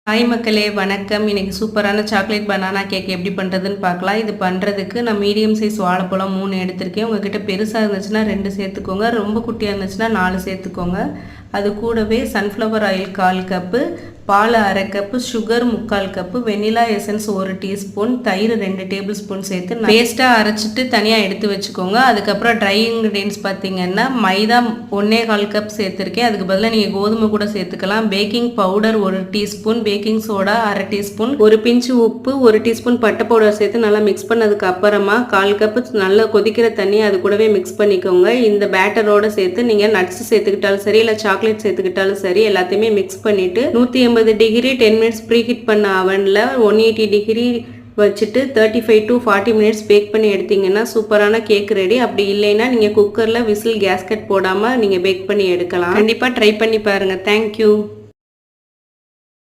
Hi மக்களே வணக்கம். இன்னைக்கு சூப்பரான சாக்லேட் பனானா கேக் எப்படி பண்ணுறதுன்னு பார்க்கலாம். இது பண்ணுறதுக்கு நான் மீடியம் சைஸ் வாழைப்பழம் 3 எடுத்திருக்கேன். உங்ககிட்ட பெருசாக இருந்துச்சுன்னா 2 சேர்த்துக்கோங்க, ரொம்ப குட்டியாக இருந்துச்சுன்னா 4 சேர்த்துக்கோங்க. அது கூடவே சன்ஃப்ளவர் ஆயில் 1/4 கப்பு, பால் 1/2 cup, sugar 3/4 cup, vanilla essence 1 teaspoon, தயிர் 2 டேபிள் ஸ்பூன் சேர்த்து பேஸ்ட்டாக அரைச்சிட்டு தனியாக எடுத்து வச்சுக்கோங்க. அதுக்கப்புறம் ட்ரை இன்க்ரீடியன்ஸ் பார்த்தீங்கன்னா மைதா 1/4 கப் சேர்த்துருக்கேன். அதுக்கு பதிலாக நீங்கள் கோதுமை கூட சேர்த்துக்கலாம். Baking powder 1 teaspoon, baking soda 1/2 teaspoon, 1 பிஞ்சு உப்பு, 1 டீஸ்பூன் பட்டை பவுடர் சேர்த்து நல்லா மிக்ஸ் பண்ணதுக்கு அப்புறமா 1/4 கப்பு நல்லா கொதிக்கிற தண்ணி அது கூடவே மிக்ஸ் பண்ணிக்கோங்க. இந்த பேட்டரோட சேர்த்து நீங்கள் நட்ஸ் சேர்த்துக்கிட்டாலும் சரி, இல்லை சாக்லேட் சேர்த்துக்கிட்டாலும் சரி, எல்லாத்தையுமே மிக்ஸ் பண்ணிவிட்டு 180 டிகிரி 10 மினிட்ஸ் ப்ரீ ஹீட் பண்ண அவனில் 180 டிகிரி வச்சுட்டு 35 to 40 மினிட்ஸ் பேக் பண்ணி எடுத்தீங்கன்னா சூப்பரான கேக் ரெடி. அப்படி இல்லைன்னா நீங்கள் குக்கரில் விசில் கேஸ்கட் போடாமல் நீங்கள் பேக் பண்ணி எடுக்கலாம். கண்டிப்பாக ட்ரை பண்ணி பாருங்கள். தேங்க்யூ.